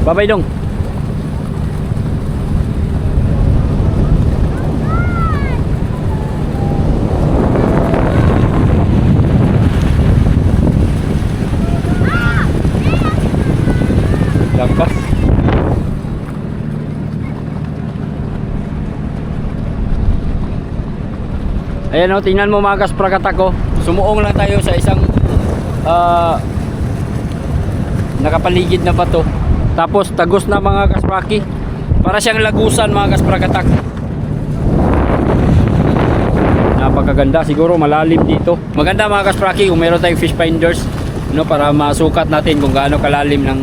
Babay dong. Lakas. Ayan o, tingnan mo mga kasprakatak ko. Sumuong lang tayo sa isang nakapaligid na bato. Tapos tagos na mga kaspraki. Para siyang lagusan mga kasprakatak. Napakaganda, siguro malalim dito. Maganda mga kaspraki kung meron tayong fish finders, no, para masukat natin kung gaano kalalim ng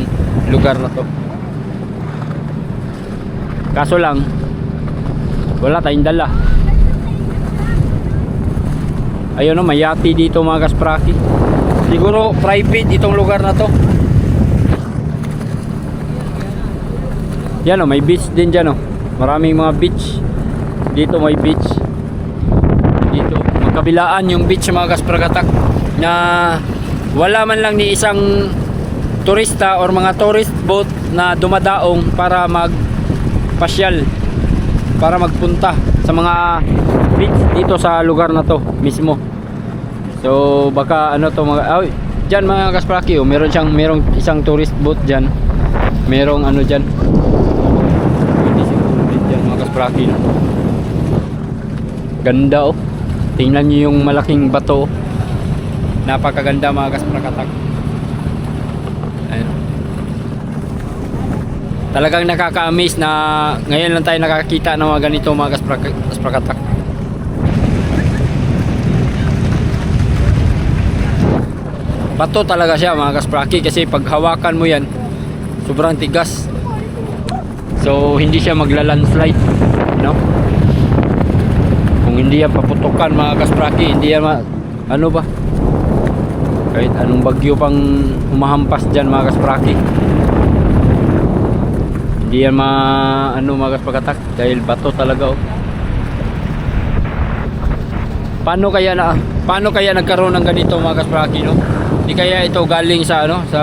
lugar na to. Kaso lang wala tayong dala. Ayun o, may yati dito mga kaspraki. Siguro private itong lugar na to. Yan o, may beach din dyan o. Maraming mga beach. Dito may beach. Dito, magkabilaan yung beach mga kasprakatak, na wala man lang ni isang turista or mga tourist boat na dumadaong para magpasyal, para magpunta sa mga beach dito sa lugar na to mismo. So baka ano to mga dyan mga kaspraki o, merong isang tourist boat dyan. Merong ano dyan, Spraki. Ganda oh. Tingnan niyo yung malaking bato. Napakaganda mga kasprakatak. Ayun. Talagang nakaka-amaze na ngayon lang tayo nakakita ng mga ganito mga kasprakatak. Bato talaga siya mga kaspraki, kasi pag hawakan mo yan sobrang tigas. So hindi siya magla-landslide, no? Kung hindi yan paputukan mga kaspraki, hindi yan ano ba, kahit anong bagyo pang humahampas dyan mga kaspraki, hindi yan ano mga kasprakatak, dahil bato talaga oh. Paano kaya nagkaroon ng ganito mga kaspraki, no? Hindi kaya ito galing sa ano, sa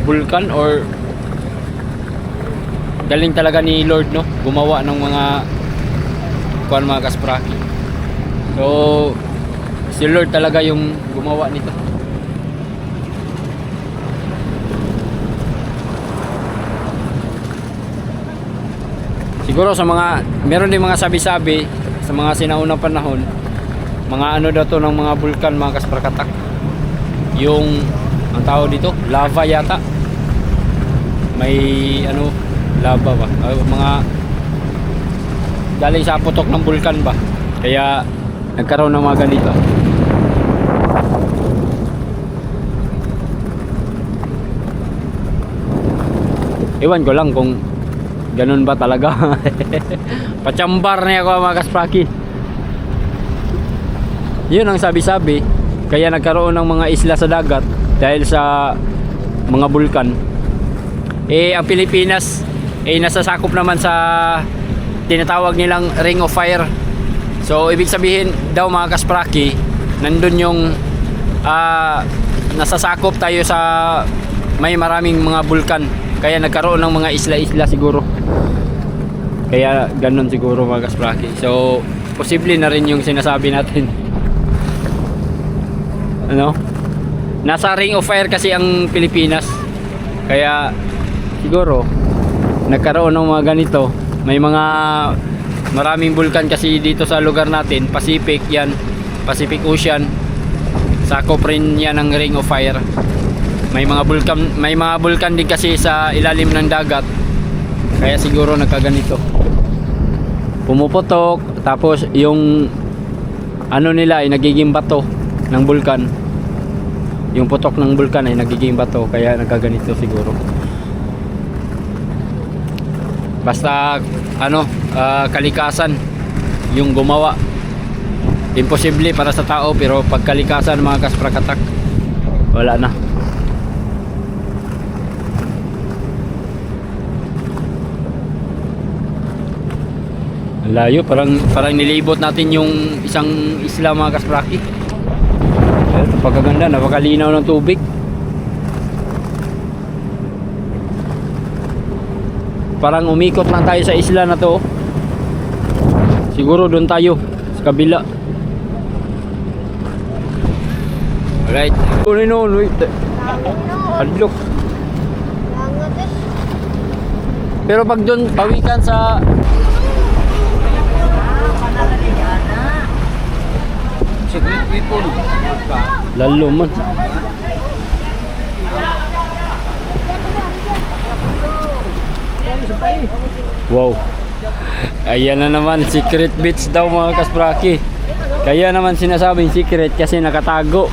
vulkan, or galing talaga ni Lord, no, gumawa ng mga kuan mga kaspraki. So si Lord talaga yung gumawa nito. Siguro sa mga meron din mga sabi-sabi sa mga sinaunang panahon, mga ano daw to ng mga bulkan mga kasprakatak, yung ang tawag dito lava yata, may ano lava ba, mga galing sa putok ng bulkan ba, kaya nagkaroon ng mga ganito. Iwan ko lang kung ganun ba talaga. Pachambar niya ako mga kaspraki. Yun ang sabi-sabi, kaya nagkaroon ng mga isla sa dagat dahil sa mga bulkan. Ang Pilipinas nasasakop naman sa tinatawag nilang Ring of Fire. So ibig sabihin daw mga kaspraki, nandun yung nasasakop tayo sa may maraming mga bulkan, kaya nagkaroon ng mga isla-isla siguro. Kaya ganun siguro mga kaspraki. So posible na rin yung sinasabi natin. Ano? Nasa Ring of Fire kasi ang Pilipinas, kaya siguro nagkaroon ng mga ganito. May mga maraming bulkan kasi dito sa lugar natin. Pacific yan, Pacific Ocean, sakop rin yan ng Ring of Fire. May mga bulkan din kasi sa ilalim ng dagat, kaya siguro nagkaganito, pumuputok, tapos yung ano nila ay nagiging bato ng bulkan. Yung putok ng bulkan ay nagiging bato, kaya nagkaganito siguro. Basta ano, kalikasan yung gumawa. Imposible para sa tao, pero pag kalikasan mga kasprakatak, wala na. Ang layo, parang nilibot natin yung isang isla mga kaspraki. Napakaganda, napakalinaw ng tubig. Parang umikot lang tayo sa isla na to. Siguro doon tayo sa kabila. Alright. No, wait. Hadlok. Pero pag doon pawikan sa secret weapon, lalo man. Wow. Ayan na naman, secret beach daw mga kaspraki. Kaya naman sinasabing secret kasi nakatago.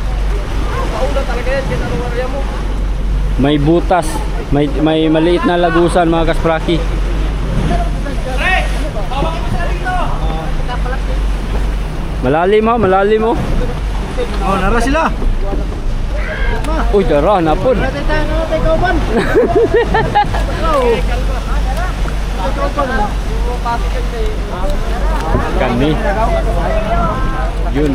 May butas, may maliit na lagusan mga kaspraki. Malalim mo. Oh, nara sila. Uy, tara, napon. Kani. Yun.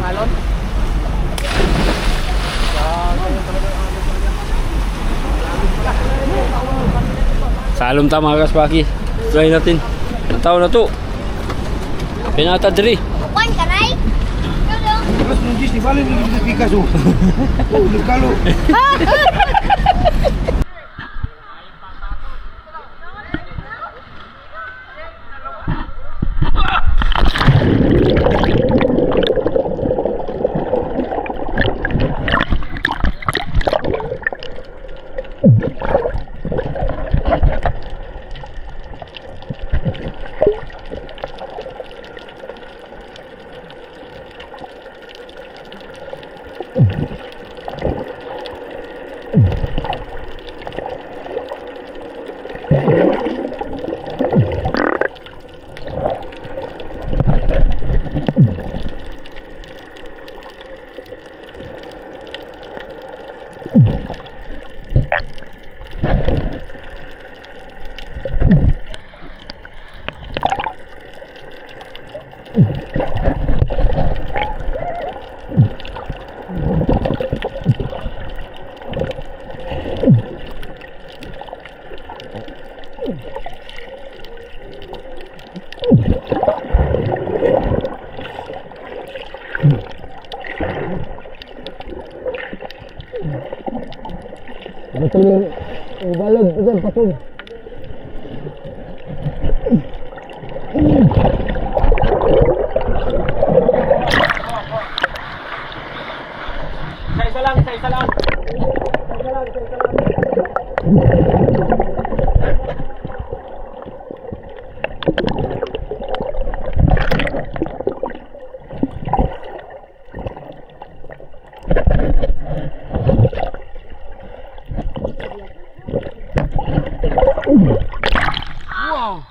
Salom ta mga kaspaki. Try natin. Tao na to. Pinata diri. Kuan kanay? Terus nunggu di balik di Picasso. Oh, kalau. Betul balog betul patung. Isa lang. Wow.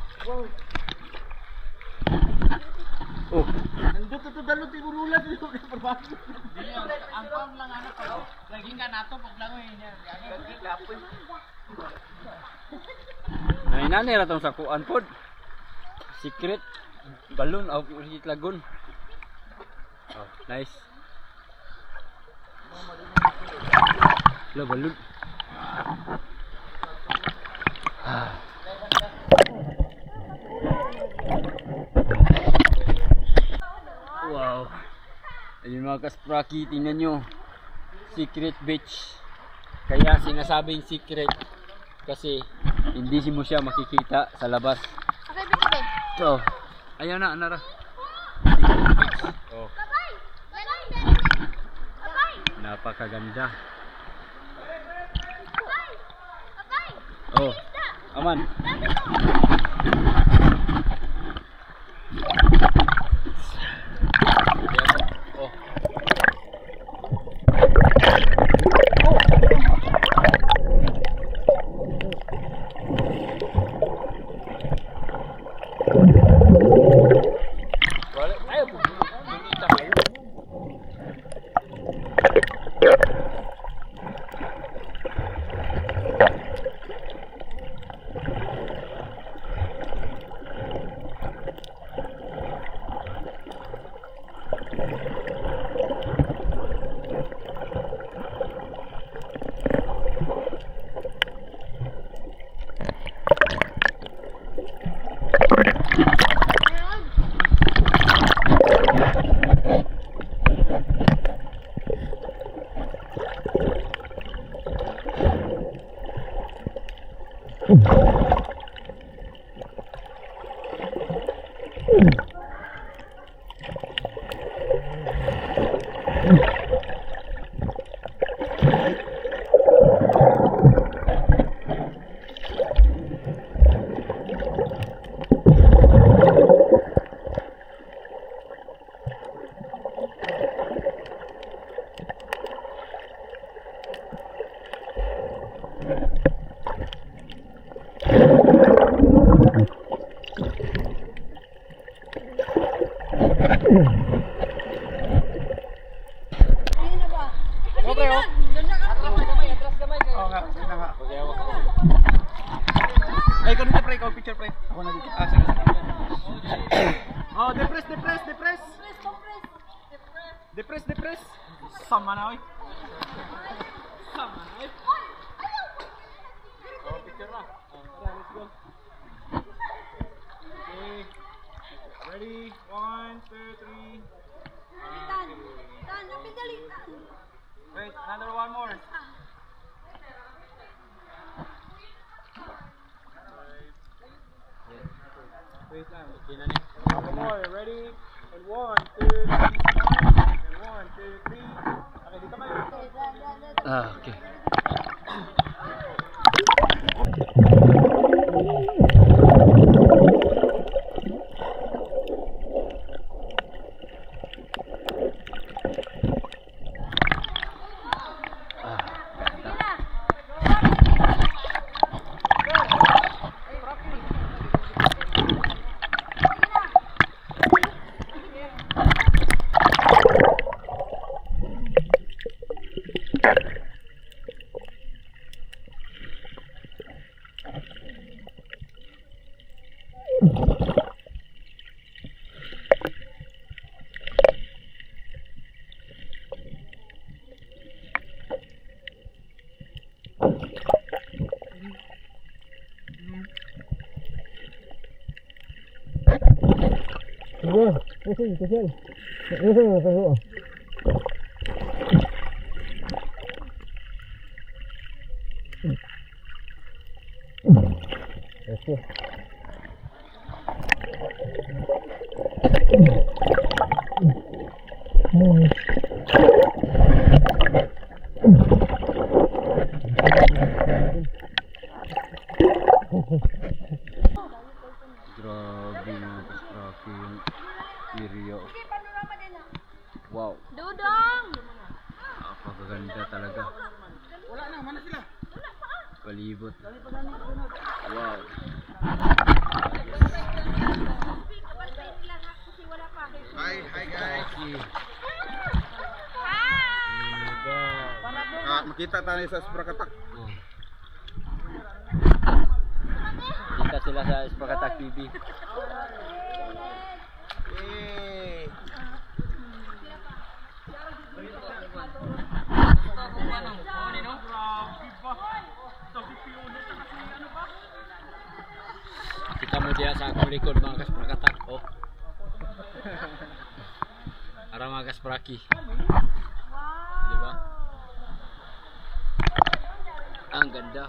Oh. Nandito to dalo ti urulan dito kay perbagi. Ang pang lang anak ko. Laging ka nato paglangoy niya. Lapoy. Nay nani ra tong sakuan pod. Secret balloon of Urit Lagoon. Oh, nice. Lo balloon. Wow. Ayun mga kaspraki, tingnan nyo. Secret beach. Kaya sinasabing secret kasi hindi mo siya makikita sa labas. Okay, bebe. So, ayaw na, anara. Secret beach. Oh, Babay. Babay. napakaganda. Babay. Oh, aman. Oh. Ay, ikaw dito pre, ikaw picture pre. Ako na dito. Ah, sige. Oh, depress. Depress. Sama na, oy. Oh, picture na. Let's go. Okay. Ready? 1, 2, 3. Wait, another one more. Wait lang. One more. Ready? And 1, 2, 3. And 1, 2, 3. Okay, dito kayo. Okay. Grabe mga kaspraki yung area. Wow, Dudong! napakaganda talaga. Wala na, mana sila? Palibot. Wow. Hi guys. Makita tayo sa Sprakatak. Kita sila sa Sprakatak TV. Yay! Kita mo diya sa akong likod mga kasprakatak. Oh. Para mga kaspraki. Di ba? Ang ganda.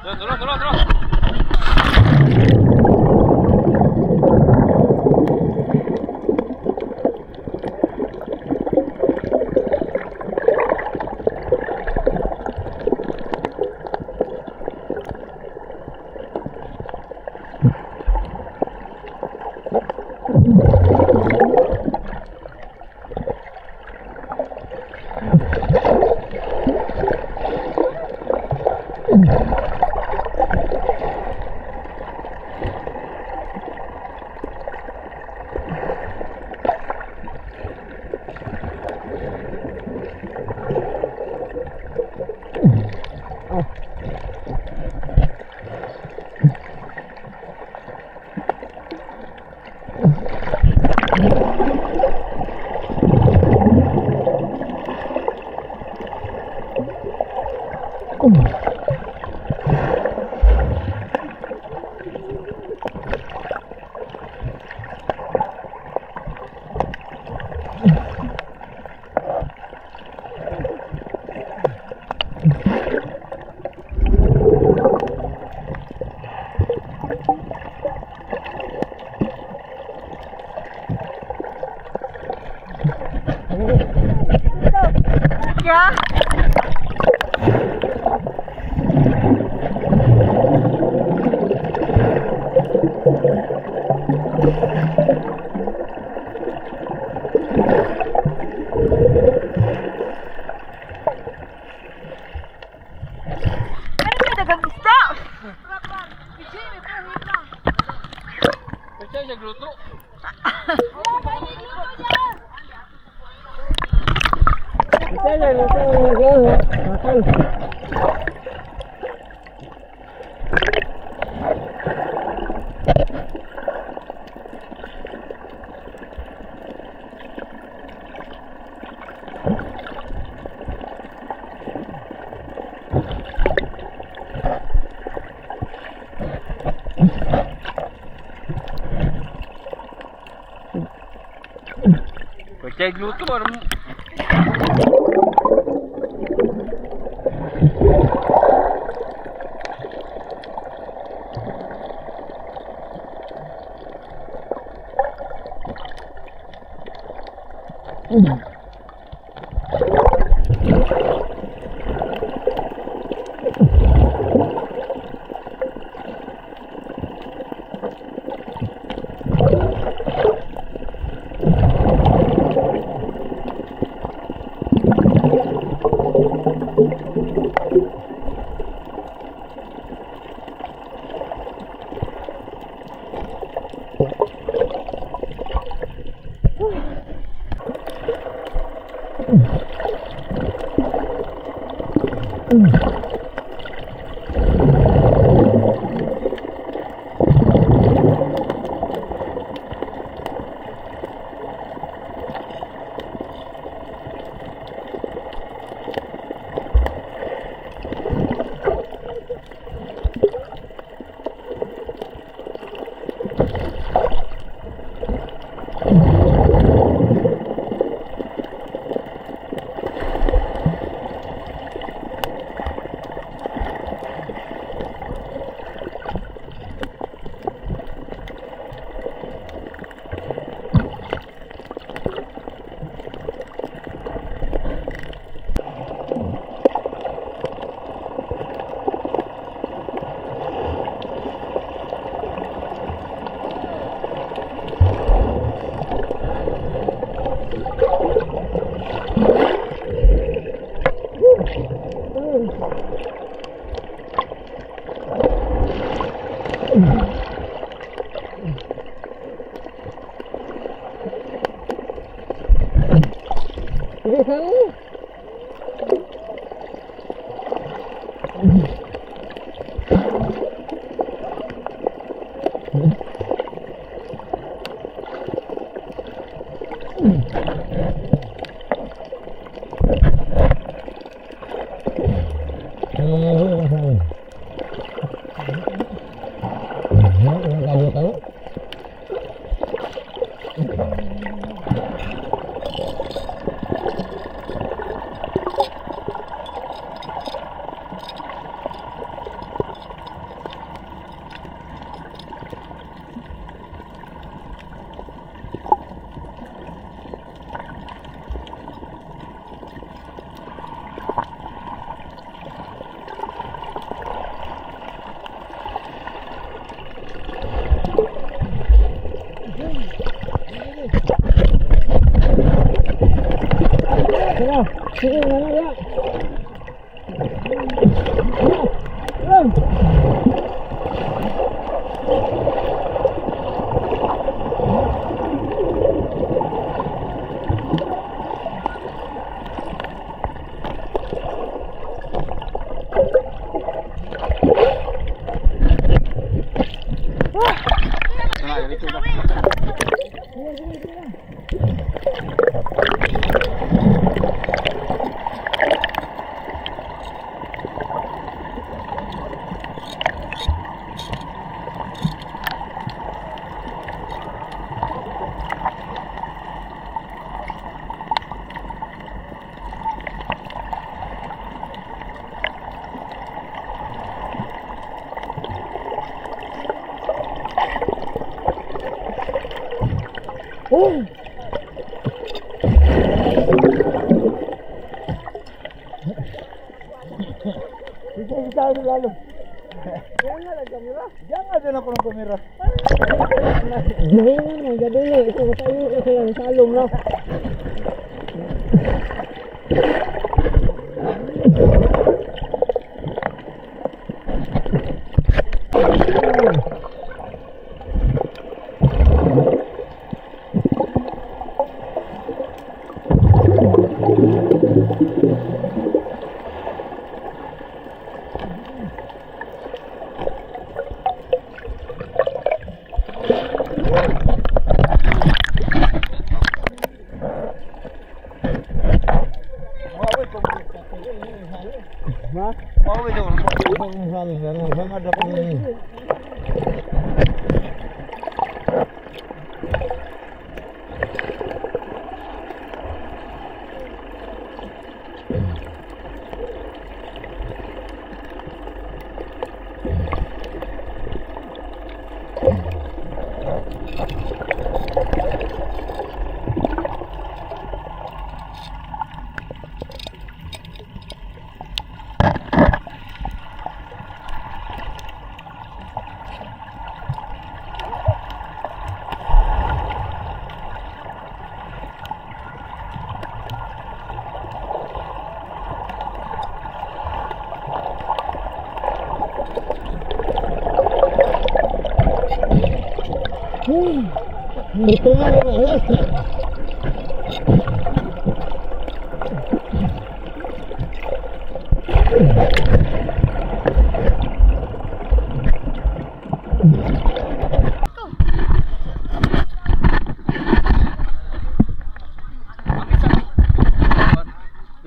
Turun, turun, turun. Percaya siya gluto. Percaya gluto baru.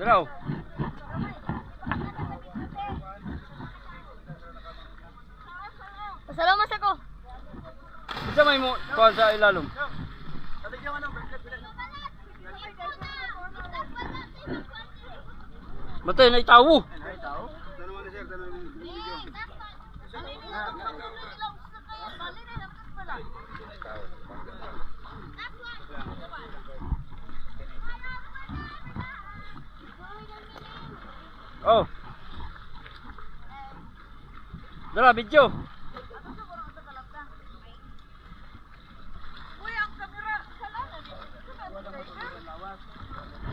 Dalaw. Pasalamat ako. Isa may mo kuha sa ilalom. Matay na itawo. Oh. Dala video.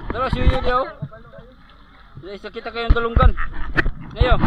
Dala si Yuyo daw. Isa kita kayong tulunggan. Ngayon.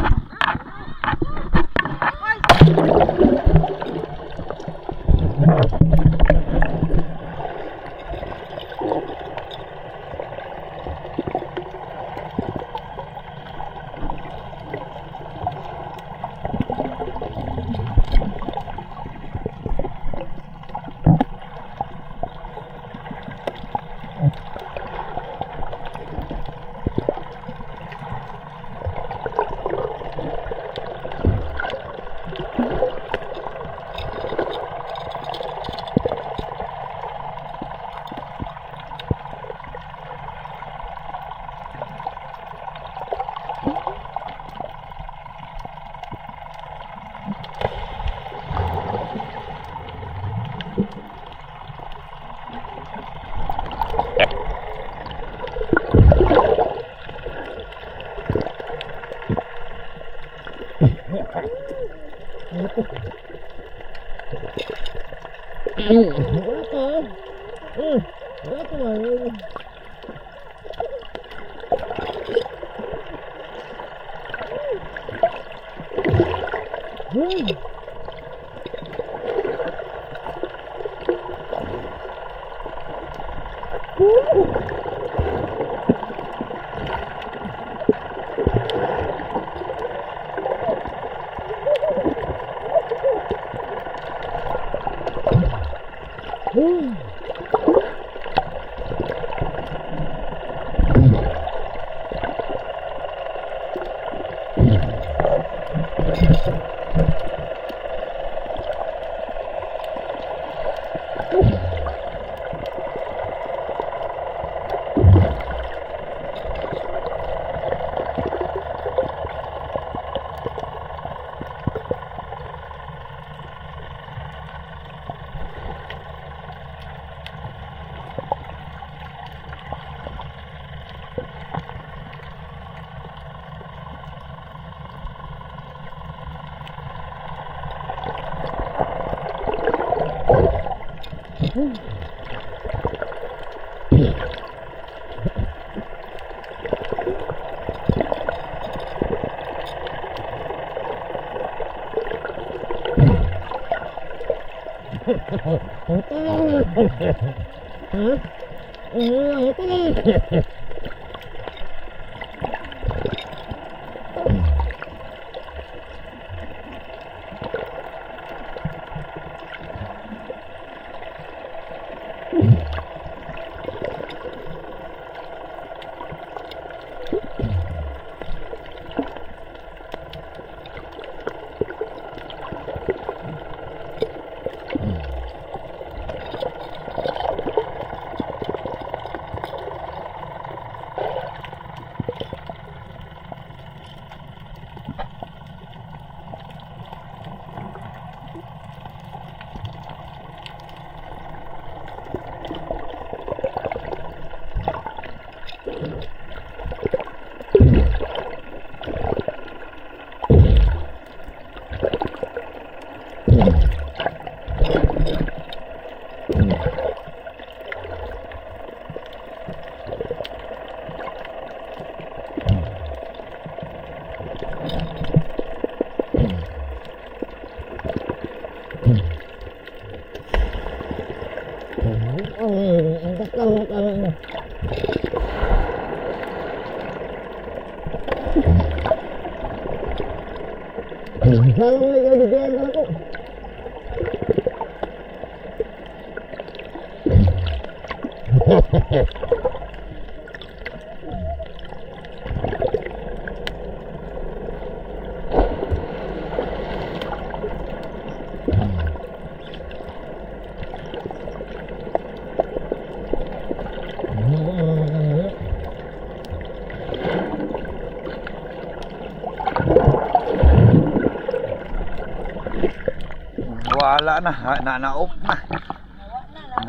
Wala na, nanaop na.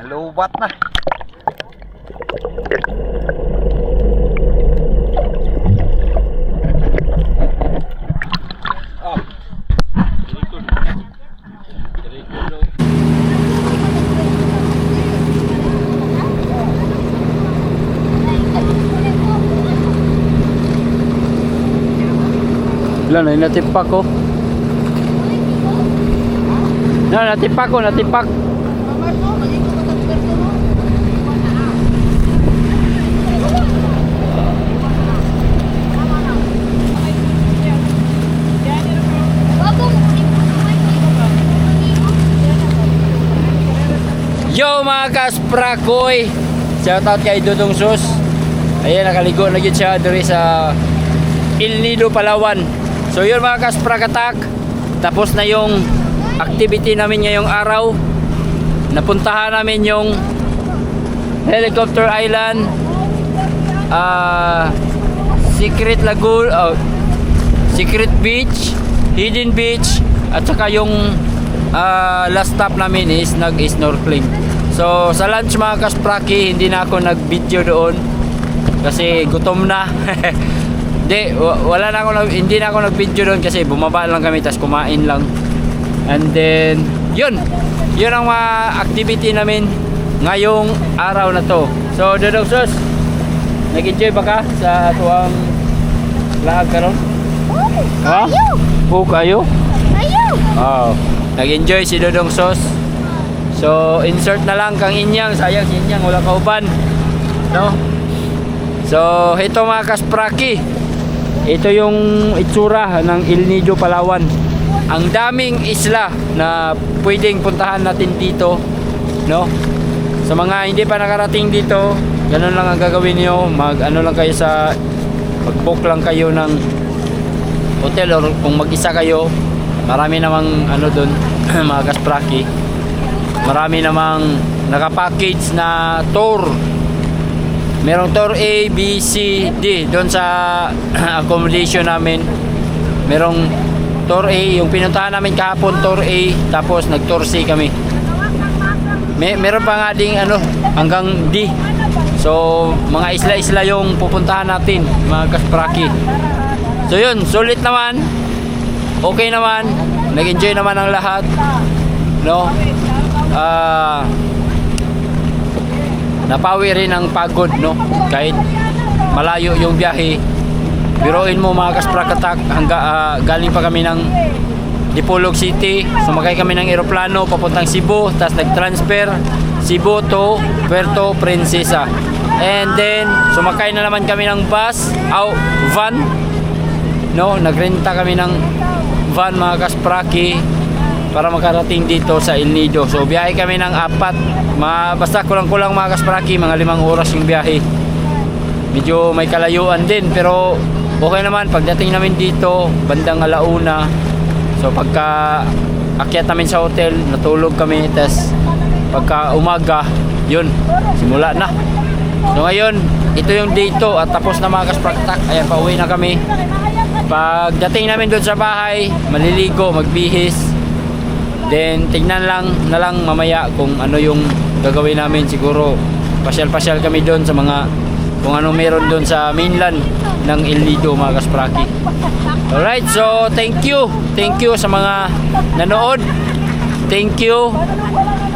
Nalubat na. Ilan na natipak ko. Natipak ko, natipak. Yo mga kasprakoy, shoutout kay Dudong Sus. Ayan, nakaligo na yun siya dito sa El Nido, Palawan. So yun mga kasprakatak, tapos na yung activity namin ngayong araw. Napuntahan namin yung Helicopter Island, Secret Lagoon, Secret Beach, Hidden Beach, at saka yung last stop namin is nag-snorkeling. So sa lunch mga kaspraki, hindi na ako nag-video doon kasi gutom na. Hindi na ako nag-video doon kasi bumaba lang kami tas kumain lang. And then yun ang mga activity namin ngayong araw na to. So Dudong Sus, nag-enjoy ba ka sa tuwang laag karon? Kayo! Oo kayo? Kayo! Oh, nag-enjoy si Dodong Sos. So, insert na lang kang Inyang. Sayang si Inyang, wala kauban. No? So, ito mga kaspraki. Ito yung itsura ng El Nido, Palawan. Ang daming isla na pwedeng puntahan natin dito. No? Sa mga hindi pa nakarating dito, ganun lang ang gagawin niyo. Mag-ano lang kayo sa... Mag-book lang kayo ng hotel or kung mag-isa kayo. Marami namang ano dun, mga kaspraki. Marami namang nakapackage na tour. Merong tour A, B, C, D doon sa accommodation namin. Merong tour A, yung pinuntahan namin kahapon tour A, tapos nag-tour C kami. Meron pa nga ding ano, hanggang D. So, mga isla-isla yung pupuntahan natin, mga kaspraki. So yun, sulit naman. Okay naman. Nag-enjoy naman ang lahat. No? Napawi rin ang pagod, no? Kahit malayo yung biyahe. Biruin mo mga kasprakatak, galing pa kami ng Dipolog City. Sumakay kami ng eroplano papuntang Cebu, tapos nag-transfer Cebu to Puerto Princesa. And then sumakay na naman kami ng bus, van. No, nagrenta kami ng van mga kaspraki para makarating dito sa El Nido. So biyahe kami ng 4, basta kulang-kulang mga kaspraki, mga 5 oras yung biyahe. Medyo may kalayuan din, pero okay naman. Pagdating namin dito bandang 1:00. So pagka akyat namin sa hotel, natulog kami. Tapos pagka umaga, yun, simula na. So ngayon, ito yung dito at tapos na mga kasprakatak. Ayan, pauwi na kami. Pagdating namin doon sa bahay, maliligo, magbihis. Then tignan lang mamaya kung ano yung gagawin namin. Siguro pasyal-pasyal kami doon sa mga kung ano meron doon sa mainland ng El Nido mga kaspraki. Alright, so thank you sa mga nanood. Thank you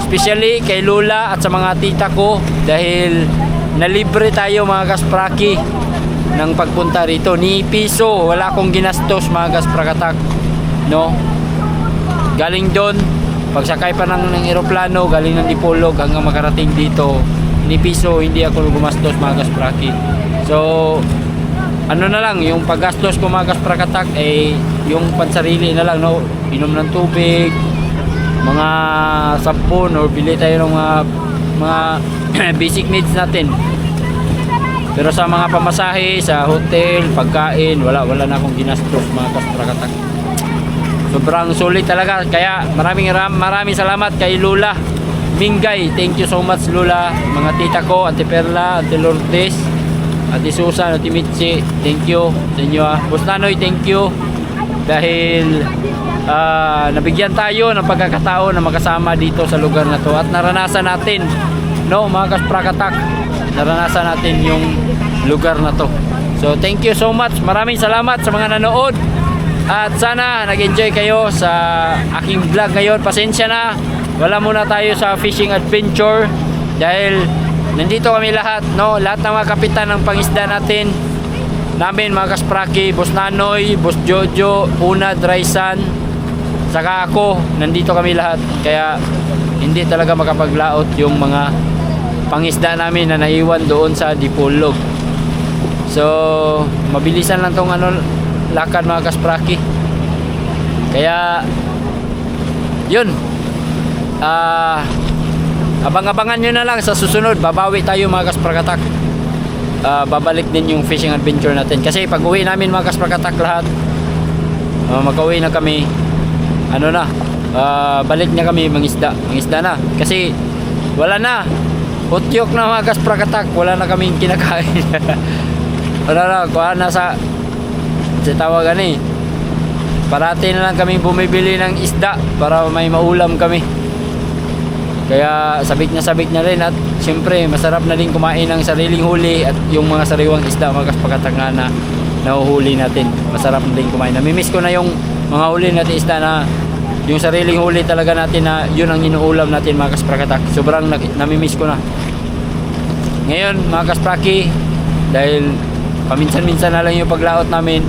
especially kay Lola at sa mga tita ko dahil nalibre tayo mga kaspraki ng pagpunta rito. Ni piso wala akong ginastos mga kasprakatak, no? Galing doon, pagsakay pa ng eroplano, galing ng Dipolog hanggang makarating dito, ni piso hindi ako gumastos mga kaspraki. So ano na lang, yung paggastos ko mga kasprakatak ay yung pansarili na lang, no? Inom ng tubig, mga sabon, or bili tayo ng mga basic needs natin. Pero sa mga pamasahe, sa hotel, pagkain, wala na akong ginastos mga kasprakatak. Sobrang sulit talaga. Kaya maraming salamat kay Lola Mingay. Thank you so much Lola. Mga tita ko, Ate Perla, Ate Lourdes, Ate Susan, Ate Mitzi, thank you sa inyo. Boss Nanoy, thank you. Dahil nabigyan tayo ng pagkakataon na makasama dito sa lugar na to. At naranasan natin, no, mga kasprakatak, naranasan natin yung lugar na to. So thank you so much. Maraming salamat sa mga nanood. At sana nag-enjoy kayo sa aking vlog ngayon. Pasensya na, wala muna tayo sa fishing adventure dahil nandito kami lahat, no? Lahat ng mga kapitan ng pangisda natin mga kaspraki, Boss Nanoy, Boss Jojo, Una, Drysan, saka ako, nandito kami lahat. Kaya hindi talaga makapaglaot yung mga pangisda namin na naiwan doon sa Dipolog. So mabilisan lang tong lakad mga kaspraki. Kaya yun, abang-abangan nyo na lang sa susunod. Babawi tayo mga kasprakatak. Babalik din yung fishing adventure natin. Kasi pag uwi namin mga kasprakatak lahat, mag-uwi na kami, balik na kami mangisda na. Kasi wala na, utyok na mga kasprakatak. Wala na kaming kinakain. Wala na, kuha na sa tawagan eh. Parati na lang kami bumibili ng isda para may maulam kami. Kaya sabik na rin. At siyempre masarap na din kumain ng sariling huli at yung mga sariwang isda mga kasprakatak na nahuhuli natin. Masarap na din kumain. Namimiss ko na yung mga huli natin isda na yung sariling huli talaga natin, na yun ang inuulam natin mga kasprakatak. Sobrang namimiss ko na. Ngayon mga kaspraki, dahil paminsan-minsan na lang yung paglaot namin,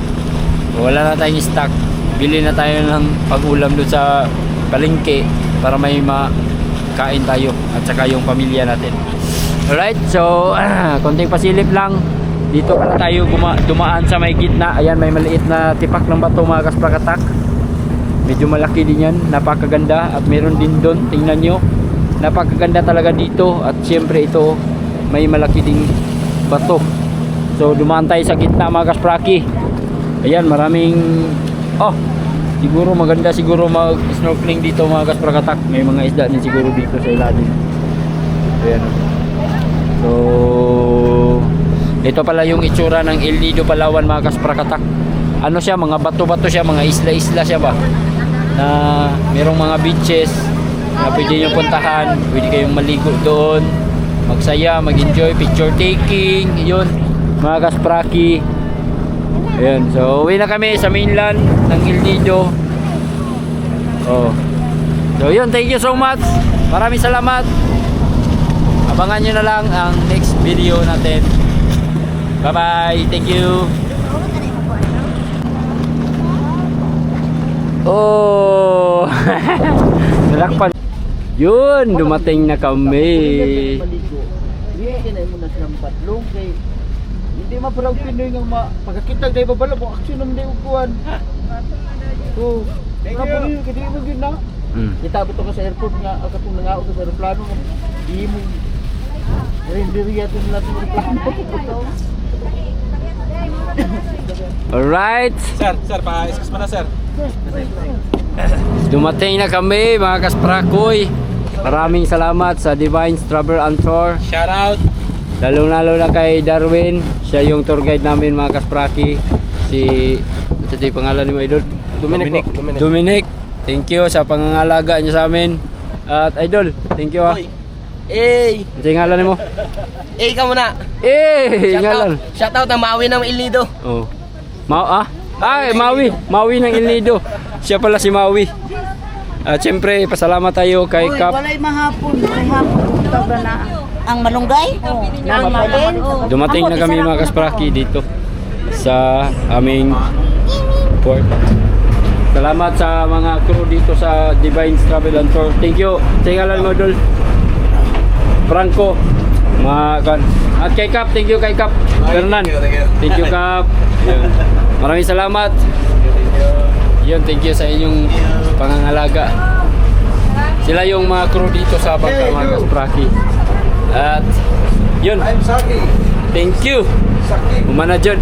wala na tayong stock. bili na tayo ng pag-ulam doon sa palengke para may makain tayo at saka yung pamilya natin. Alright, so konting pasilip lang. Dito pala tayo dumaan sa may gitna. Ayan, may maliit na tipak ng bato mga kasprakatak. Medyo malaki din yan, napakaganda. At meron din doon, tingnan nyo, napakaganda talaga dito. At syempre ito, may malaki ding bato. So dumaan tayo sa gitna mga kaspraki. Ayan, maraming siguro maganda siguro mag-snorkeling dito mga kasprakatak. May mga isda din siguro dito sa ilalim. Ayan. So ito pala yung itsura ng El Nido Palawan mga kasprakatak. Ano siya, mga bato-bato siya, mga isla-isla siya ba, na merong mga beaches na pwede nyo puntahan. Pwede kayong maligo doon, magsaya, mag-enjoy, picture taking. Yun mga kaspraki. Ayan, so uwi na kami sa mainland ng El Nido. So yun, thank you so much. Maraming salamat. Abangan nyo na lang ang next video natin. Bye bye, thank you. Oh, nalakpan. Yun, dumating na kami. Hindi mo na silang patlong kay hindi maparang Pinoy nga pagkakitag dahil babala mo aksyon naman dahil upuan. So, wala po rin, hindi mo yun na. Kita ba ito ka sa airport nga, akatong nangaot sa aeroplano, hindi mo renderiya ito nila sa aeroplano. Alright. Sir, pa-excuse mo na, sir. Dumating na kami mga kasprakoy. Maraming salamat sa Divines Travel and Tour. Shout out. Lalo na kay Darwin. Siya yung tour guide namin mga kaspraki. Ito yung pangalan ni mo, Idol? Dominic. Thank you sa pangangalaga niya sa amin. At Idol, thank you ha. Ito yung ngalan mo? Ka muna. Ngalan. Shout out ang Maui ng El Nido. Oh. Maui ng El Nido. Siya pala si Maui. At syempre, pasalamat tayo kay Kap. Walay mahapon tawag na ang malunggay. Nang malin. Dumating na kami mga kaspraki dito sa aming port. Salamat sa mga crew dito sa Divines Travel and Tour. Thank you. Tingalan mo, Dol. Franco. At kay Kap, thank you kay Kap. Fernan. Thank you Kap. Yun. Maraming salamat. Yun, thank you sa inyong pangangalaga. Sila yung mga crew dito sa bangka mga kaspraki. At yun. Thank you. Umana dyan.